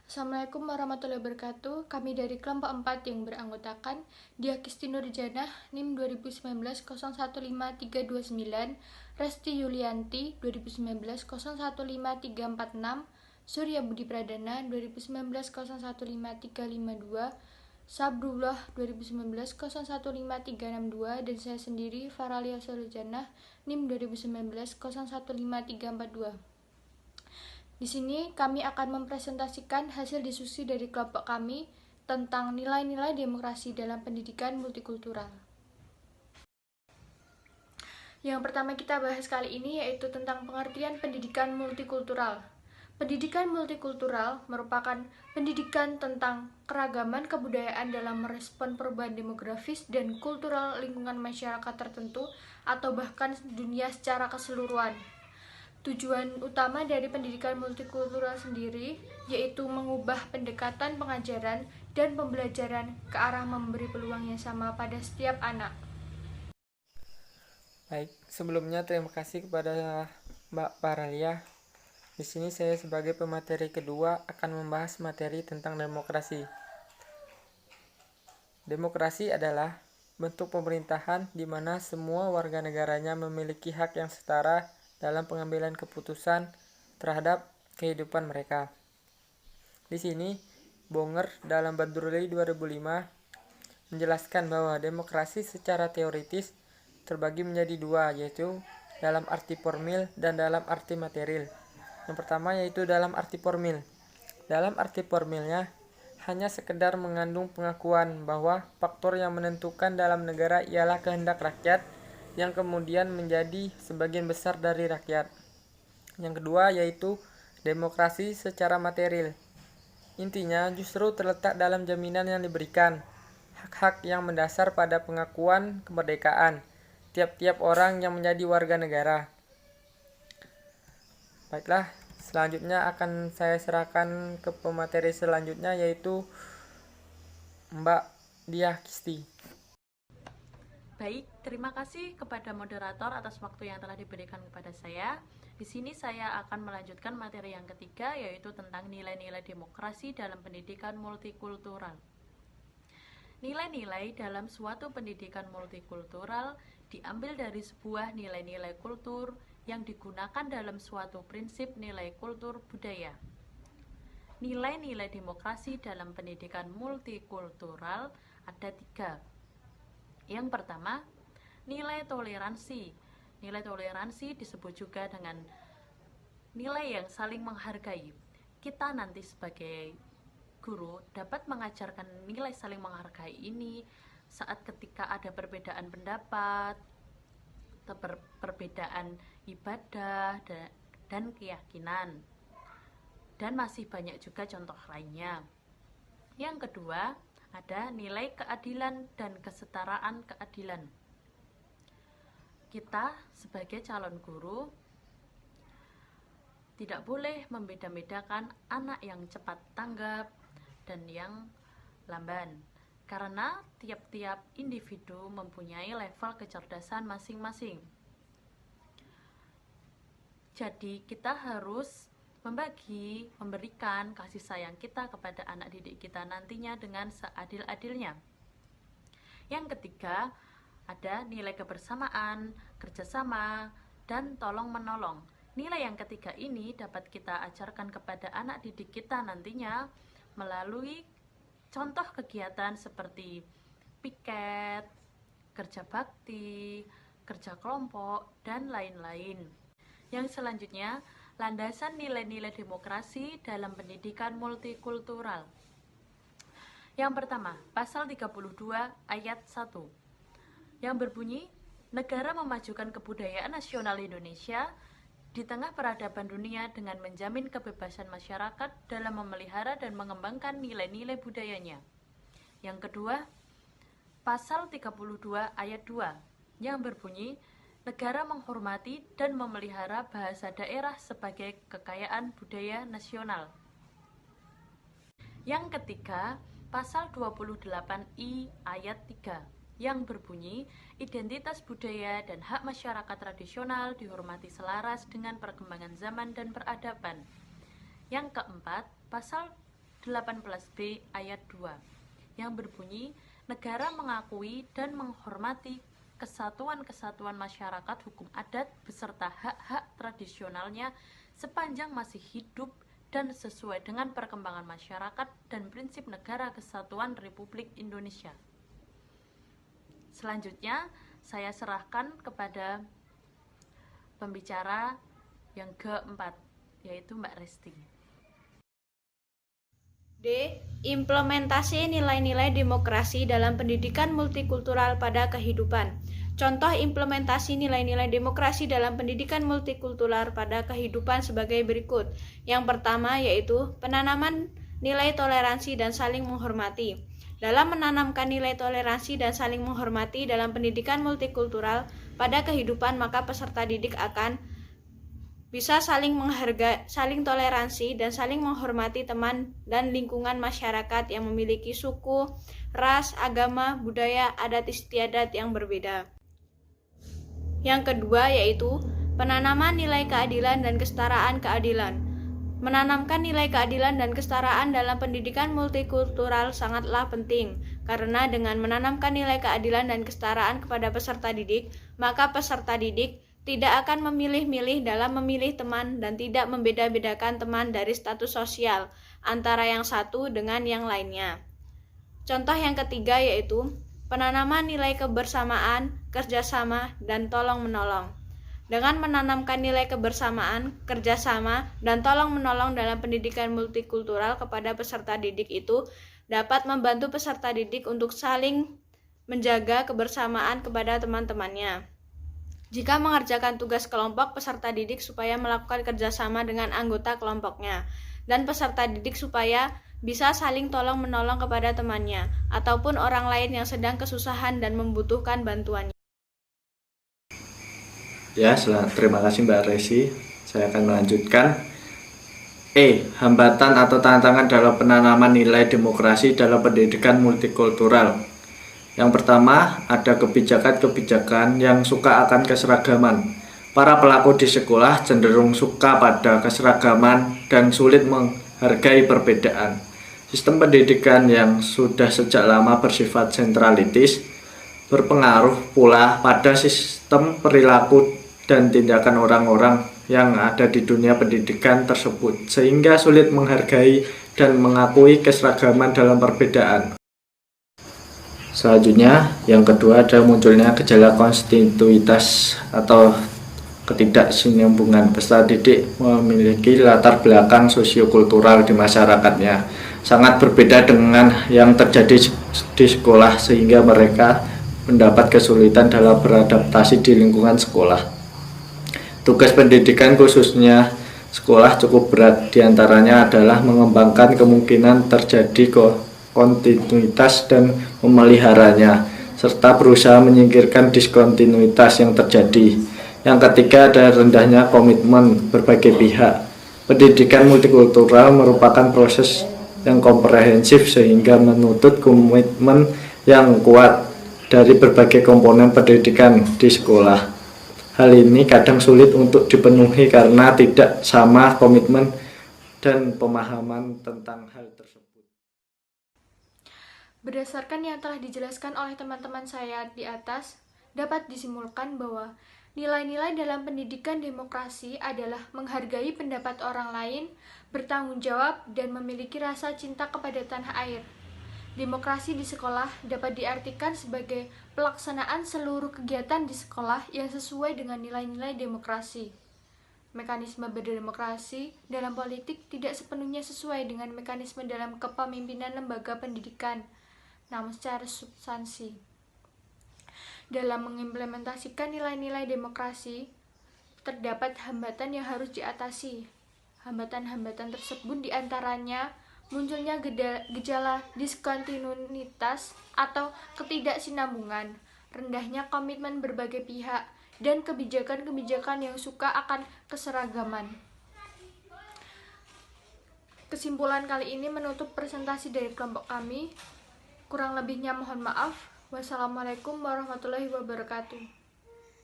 Assalamualaikum warahmatullahi wabarakatuh. Kami dari kelompok 4 yang beranggotakan Dia Kisti Nurjanah, NIM 2019 015329, Resti Yulianti 2019 015346, Surya Budi Pradana 2019 015352, Sabrullah 2019 015362, dan saya sendiri Faralia Sulujana, NIM 2019 015342. Di sini kami akan mempresentasikan hasil diskusi dari kelompok kami tentang nilai-nilai demokrasi dalam pendidikan multikultural. Yang pertama kita bahas kali ini yaitu tentang pengertian pendidikan multikultural. Pendidikan multikultural merupakan pendidikan tentang keragaman kebudayaan dalam merespon perubahan demografis dan kultural lingkungan masyarakat tertentu atau bahkan dunia secara keseluruhan. Tujuan utama dari pendidikan multikultural sendiri yaitu mengubah pendekatan pengajaran dan pembelajaran ke arah memberi peluang yang sama pada setiap anak. Baik, sebelumnya terima kasih kepada Mbak Paralia. Di sini saya sebagai pemateri kedua akan membahas materi tentang demokrasi. Demokrasi adalah bentuk pemerintahan di mana semua warga negaranya memiliki hak yang setara dalam pengambilan keputusan terhadap kehidupan mereka. Di sini, Bonger dalam Badruli 2005 menjelaskan bahwa demokrasi secara teoritis terbagi menjadi dua, yaitu dalam arti formil dan dalam arti material. Yang pertama yaitu dalam arti formil. Dalam arti formilnya, hanya sekedar mengandung pengakuan bahwa faktor yang menentukan dalam negara ialah kehendak rakyat yang kemudian menjadi sebagian besar dari rakyat. Yang kedua yaitu demokrasi secara material. Intinya justru terletak dalam jaminan yang diberikan, hak-hak yang mendasar pada pengakuan kemerdekaan tiap-tiap orang yang menjadi warga negara. Baiklah, selanjutnya akan saya serahkan ke pemateri selanjutnya yaitu Mbak Diah Kisti. Baik, terima kasih kepada moderator atas waktu yang telah diberikan kepada saya. Di sini saya akan melanjutkan materi yang ketiga, yaitu tentang nilai-nilai demokrasi dalam pendidikan multikultural. Nilai-nilai dalam suatu pendidikan multikultural diambil dari sebuah nilai-nilai kultur yang digunakan dalam suatu prinsip nilai kultur budaya. Nilai-nilai demokrasi dalam pendidikan multikultural ada 3. Yang pertama, nilai toleransi. Nilai toleransi disebut juga dengan nilai yang saling menghargai. Kita nanti sebagai guru dapat mengajarkan nilai saling menghargai ini saat ketika ada perbedaan pendapat, perbedaan ibadah dan keyakinan. Dan masih banyak juga contoh lainnya. Yang kedua, ada nilai keadilan dan kesetaraan keadilan. Kita sebagai calon guru tidak boleh membeda-bedakan anak yang cepat tanggap dan yang lamban, karena tiap-tiap individu mempunyai level kecerdasan masing-masing. Jadi kita harus memberikan kasih sayang kita kepada anak didik kita nantinya dengan seadil-adilnya. Yang ketiga, ada nilai kebersamaan, kerjasama, dan tolong-menolong. Nilai yang ketiga ini dapat kita ajarkan kepada anak didik kita nantinya melalui contoh kegiatan seperti piket, kerja bakti, kerja kelompok, dan lain-lain. Yang selanjutnya, landasan nilai-nilai demokrasi dalam pendidikan multikultural. Yang pertama, pasal 32 ayat 1 yang berbunyi, negara memajukan kebudayaan nasional Indonesia di tengah peradaban dunia dengan menjamin kebebasan masyarakat dalam memelihara dan mengembangkan nilai-nilai budayanya. Yang kedua, pasal 32 ayat 2 yang berbunyi, negara menghormati dan memelihara bahasa daerah sebagai kekayaan budaya nasional. Yang ketiga, pasal 28I ayat 3 yang berbunyi, identitas budaya dan hak masyarakat tradisional dihormati selaras dengan perkembangan zaman dan peradaban. Yang keempat, pasal 18B ayat 2 yang berbunyi, negara mengakui dan menghormati kesatuan-kesatuan masyarakat hukum adat beserta hak-hak tradisionalnya sepanjang masih hidup dan sesuai dengan perkembangan masyarakat dan prinsip negara kesatuan Republik Indonesia. Selanjutnya, saya serahkan kepada pembicara yang keempat, yaitu Mbak Resti. D. Implementasi nilai-nilai demokrasi dalam pendidikan multikultural pada kehidupan. Contoh implementasi nilai-nilai demokrasi dalam pendidikan multikultural pada kehidupan sebagai berikut. Yang pertama yaitu penanaman nilai toleransi dan saling menghormati. Dalam menanamkan nilai toleransi dan saling menghormati dalam pendidikan multikultural pada kehidupan, maka peserta didik akan bisa saling menghargai, saling toleransi, dan saling menghormati teman dan lingkungan masyarakat yang memiliki suku, ras, agama, budaya, adat istiadat yang berbeda. Yang kedua yaitu penanaman nilai keadilan dan kesetaraan keadilan. Menanamkan nilai keadilan dan kesetaraan dalam pendidikan multikultural sangatlah penting, karena dengan menanamkan nilai keadilan dan kesetaraan kepada peserta didik, maka peserta didik tidak akan memilih-milih dalam memilih teman dan tidak membeda-bedakan teman dari status sosial antara yang satu dengan yang lainnya. Contoh yang ketiga yaitu penanaman nilai kebersamaan, kerjasama, dan tolong-menolong. Dengan menanamkan nilai kebersamaan, kerjasama, dan tolong-menolong dalam pendidikan multikultural kepada peserta didik itu dapat membantu peserta didik untuk saling menjaga kebersamaan kepada teman-temannya. Jika mengerjakan tugas kelompok, peserta didik supaya melakukan kerjasama dengan anggota kelompoknya, dan peserta didik supaya bisa saling tolong-menolong kepada temannya, ataupun orang lain yang sedang kesusahan dan membutuhkan bantuannya. Ya, terima kasih Mbak Resi. Saya akan melanjutkan. Hambatan atau tantangan dalam penanaman nilai demokrasi dalam pendidikan multikultural. Yang pertama, ada kebijakan-kebijakan yang suka akan keseragaman. Para pelaku di sekolah cenderung suka pada keseragaman dan sulit menghargai perbedaan. Sistem pendidikan yang sudah sejak lama bersifat sentralitis berpengaruh pula pada sistem perilaku dan tindakan orang-orang yang ada di dunia pendidikan tersebut, sehingga sulit menghargai dan mengakui keseragaman dalam perbedaan. Selanjutnya, yang kedua ada munculnya gejala konstituitas atau ketidaksinambungan. Peserta didik memiliki latar belakang sosiokultural di masyarakatnya sangat berbeda dengan yang terjadi di sekolah, sehingga mereka mendapat kesulitan dalam beradaptasi di lingkungan sekolah. Tugas pendidikan khususnya sekolah cukup berat, diantaranya adalah mengembangkan kemungkinan terjadi kontinuitas dan memeliharanya, serta berusaha menyingkirkan diskontinuitas yang terjadi. Yang ketiga ada rendahnya komitmen berbagai pihak. Pendidikan multikultural merupakan proses yang komprehensif sehingga menuntut komitmen yang kuat dari berbagai komponen pendidikan di sekolah. Hal ini kadang sulit untuk dipenuhi karena tidak sama komitmen dan pemahaman tentang hal tersebut. Berdasarkan yang telah dijelaskan oleh teman-teman saya di atas, dapat disimpulkan bahwa nilai-nilai dalam pendidikan demokrasi adalah menghargai pendapat orang lain, bertanggung jawab, dan memiliki rasa cinta kepada tanah air. Demokrasi di sekolah dapat diartikan sebagai pelaksanaan seluruh kegiatan di sekolah yang sesuai dengan nilai-nilai demokrasi. Mekanisme berdemokrasi dalam politik tidak sepenuhnya sesuai dengan mekanisme dalam kepemimpinan lembaga pendidikan, namun secara substansi. Dalam mengimplementasikan nilai-nilai demokrasi, terdapat hambatan yang harus diatasi. Hambatan-hambatan tersebut diantaranya munculnya gejala diskontinuitas atau ketidaksinambungan, rendahnya komitmen berbagai pihak, dan kebijakan-kebijakan yang suka akan keseragaman. Kesimpulan kali ini menutup presentasi dari kelompok kami. Kurang lebihnya mohon maaf. Wassalamualaikum warahmatullahi wabarakatuh.